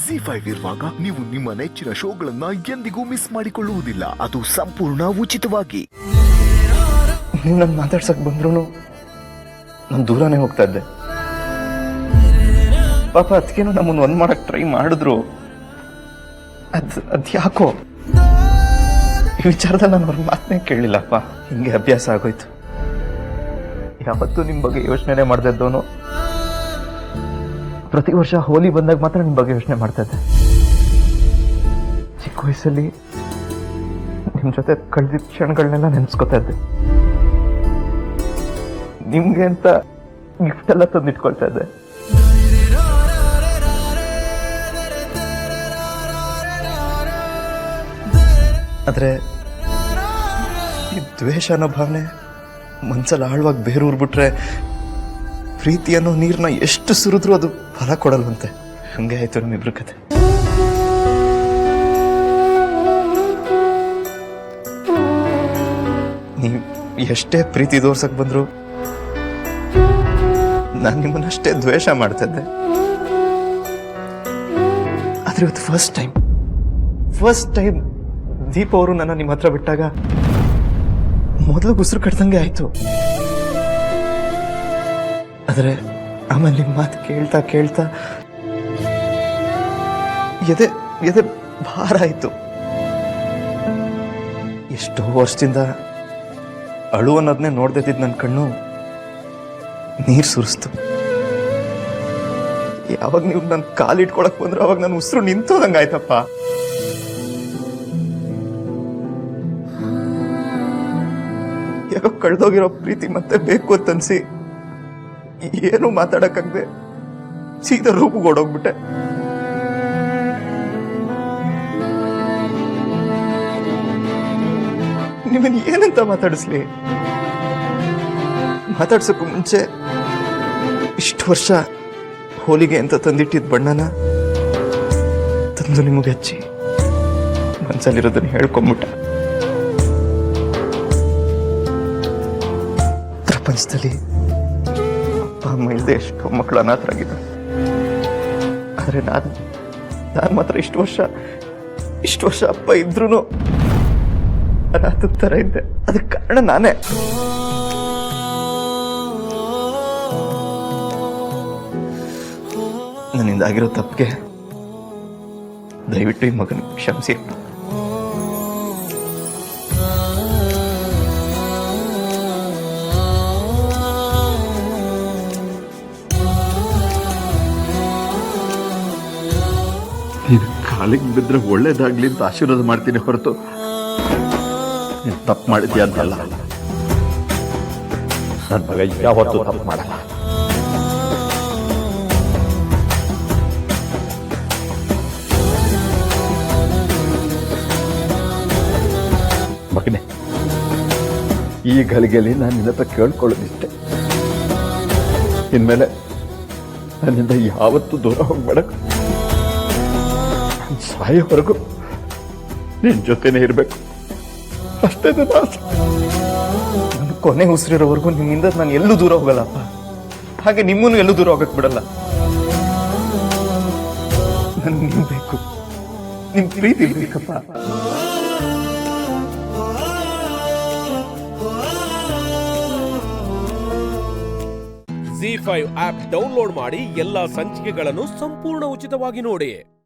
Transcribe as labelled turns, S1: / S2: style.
S1: ZEE5 ಇರುವಾಗ ನೀವು ನಿಮ್ಮ ನೆಚ್ಚಿನ ಶೋಗಳನ್ನ ಎಂದಿಗೂ ಮಿಸ್ ಮಾಡಿಕೊಳ್ಳುವುದಿಲ್ಲ. ಅದು ಸಂಪೂರ್ಣ ಉಚಿತವಾಗಿ.
S2: ನೀವು ನನ್ನ ಮಾತಾಡ್ಸಕ್ ಬಂದ್ರು ನಾನು ದೂರನೇ ಹೋಗ್ತಾ ಇದ್ದೆ. ಪಾಪ ಅದಕ್ಕೇನೋ ನಮ್ಮನ್ನು ಒಂದ್ ಮಾಡಕ್ ಟ್ರೈ ಮಾಡಿದ್ರು. ಅದ್ ಯಾಕೋ ಈ ವಿಚಾರದಲ್ಲಿ ನಾನು ಅವ್ರ ಮಾತನ್ನೇ ಕೇಳಲಿಲ್ಲಪ್ಪ. ಹಿಂಗೆ ಅಭ್ಯಾಸ ಆಗೋಯ್ತು. ಯಾವತ್ತೂ ನಿಮ್ ಬಗ್ಗೆ ಯೋಚನೆ ಮಾಡ್ತಾ ಇದ್ದವನು ಪ್ರತಿ ವರ್ಷ ಹೋಲಿ ಬಂದಾಗ ಮಾತ್ರ ನಿಮ್ ಬಗ್ಗೆ ಯೋಚನೆ ಮಾಡ್ತಾ ಇದ್ದೆ. ಚಿಕ್ಕ ವಯಸ್ಸಲ್ಲಿ ನಿಮ್ ಜೊತೆ ಕಳೆದಿದ್ದ ಕ್ಷಣಗಳನ್ನೆಲ್ಲ ನೆನ್ಸ್ಕೊತಾ ಇದ್ದೆ. ನಿಮ್ಗೆ ಅಂತ ಗಿಫ್ಟ್ ಎಲ್ಲ ತಂದಿಟ್ಕೊಳ್ತಾ ಇದ್ದೆ. ಆದ್ರೆ ಈ ದ್ವೇಷ ಅನ್ನೋ ಭಾವನೆ ಮನ್ಸಲ್ಲಿ ಆಳವಾಗಿ ಬೇರೂರ್ಬಿಟ್ರೆ ಪ್ರೀತಿ ಅನ್ನೋ ನೀರ್ನ ಎಷ್ಟು ಸುರಿದ್ರೂ ಅದು ಫಲ ಕೊಡಲ್ವಂತೆ. ಹಂಗೆ ಆಯ್ತು ನಮ್ಮಿಬ್ರ ಕತೆ. ನೀವು ಎಷ್ಟೇ ಪ್ರೀತಿ ತೋರ್ಸಕ್ ಬಂದ್ರು ನಾನು ನಿಮ್ಮನ್ನಷ್ಟೇ ದ್ವೇಷ ಮಾಡ್ತಾ ಇದ್ದೆ. ಆದ್ರೆ ಇವತ್ತು ಫಸ್ಟ್ ಟೈಮ್ ದೀಪ ಅವರು ನನ್ನ ನಿಮ್ಮ ಹತ್ರ ಬಿಟ್ಟಾಗ ಮೊದಲು ಉಸಿರು ಕಟ್ದಂಗೆ ಆಯ್ತು. ಆದ್ರೆ ಆಮೇಲೆ ನಿಮ್ಮ ಮಾತು ಕೇಳ್ತಾ ಕೇಳ್ತಾ ಎದೆ ಭಾರ ಆಯ್ತು. ಎಷ್ಟೋ ವರ್ಷದಿಂದ ಅಳು ಅನ್ನೋದನ್ನೇ ನೋಡ್ದಿದ್ದ ನನ್ನ ಕಣ್ಣು ನೀರು ಸುರಿಸ್ತು. ಯಾವಾಗ ನೀವು ನನ್ನ ಕಾಲಿಟ್ಕೊಳಕ್ ಬಂದ್ರು ಅವಾಗ ನನ್ನ ಉಸಿರು ನಿಂತೋದಂಗ ಆಯ್ತಪ್ಪ. ಯಾಕೋ ಕಳ್ದೋಗಿರೋ ಪ್ರೀತಿ ಮತ್ತೆ ಬೇಕು ಅಂತನ್ಸಿ ಏನು ಮಾತಾಡಕ್ಕಾಗದೆ ಸೀದಾ ರೂಪಿಗೆ ಓಡೋಗ್ಬಿಟ್ಟೆ. ನಿಮ್ಮನ್ನ ಏನಂತ ಮಾತಾಡಿಸ್ಲಿ? ಮಾತಾಡ್ಸಕ್ಕೂ ಮುಂಚೆ ಇಷ್ಟು ವರ್ಷ ಹೋಲಿಗೆ ಅಂತ ತಂದಿಟ್ಟಿದ್ದ ಬಣ್ಣನ ತಂದು ನಿಮಗೆ ಹಚ್ಚಿ ಮನ್ಸಲ್ಲಿರೋದನ್ನ ಹೇಳ್ಕೊಂಬಿಟ್ಟ. ಪ್ರಪಂಚದಲ್ಲಿ ಅಪ್ಪ ಅಮ್ಮ ಇಲ್ಲದೆ ಎಷ್ಟೋ ಮಕ್ಕಳು ಅನಾಥರಾಗಿದ್ದರು. ಆದರೆ ನಾನು ಮಾತ್ರ ಇಷ್ಟು ವರ್ಷ ಅಪ್ಪ ಇದ್ರೂ ಅನಾಥದ ಥರ ಇದ್ದೆ. ಅದಕ್ಕೆ ಕಾರಣ ನಾನೇ. ನನ್ನಿಂದ ಆಗಿರೋ ತಪ್ಪಿಗೆ ದಯವಿಟ್ಟು ಈ ಮಗನ ಕ್ಷಮಿಸಿ.
S3: ನೀನು ಕಾಲಿಗೆ ಬಿದ್ದರೆ ಒಳ್ಳೇದಾಗ್ಲಿ ಅಂತ ಆಶೀರ್ವಾದ ಮಾಡ್ತೀನಿ ಹೊರತು ನೀನು ತಪ್ಪು ಮಾಡಿದ್ಯಾ ಅಂತಲ್ಲ. ನನ್ನ ಮಗ ಯಾವತ್ತೂ ತಪ್ಪು ಮಾಡಲ್ಲ. ಮಗನೇ, ಈ ಗಳಿಗೆಯಲ್ಲಿ ನಾನು ನಿನ್ನ ಹತ್ರ ಕೇಳ್ಕೊಳ್ಳೋದಿಷ್ಟೆ. ಇನ್ಮೇಲೆ ನನ್ನಿಂದ ಯಾವತ್ತೂ ದೂರ ಹೋಗ್ಬೇಡ. ಸಾಯೋವರೆಗೂ ನಿನ್ ಜೊತೆನೇ ಇರಬೇಕು ಅಷ್ಟೇ ನನ್ನ ಆಸೆ.
S2: ನನ್ನ ಕೊನೆ ಉಸಿರಿರೋವರೆಗೂ ನಿಮ್ಮಿಂದ ನಾನು ಎಲ್ಲೂ ದೂರ ಹೋಗಲ್ಲಪ್ಪ. ಹಾಗೆ ನಿಮ್ಮನ್ನು ಎಲ್ಲೂ ದೂರ ಹೋಗಕ್ ಬಿಡಲ್ಲ. ನನ್ಗೆ ನೀವು ಬೇಕು, ನಿಮ್ ಪ್ರೀತಿ ಬೇಕಪ್ಪ.
S4: ZEE5 ಆಪ್ ಡೌನ್ಲೋಡ್ ಮಾಡಿ ಎಲ್ಲಾ ಸಂಚಿಕೆಗಳನ್ನು ಸಂಪೂರ್ಣ ಉಚಿತವಾಗಿ ನೋಡಿ.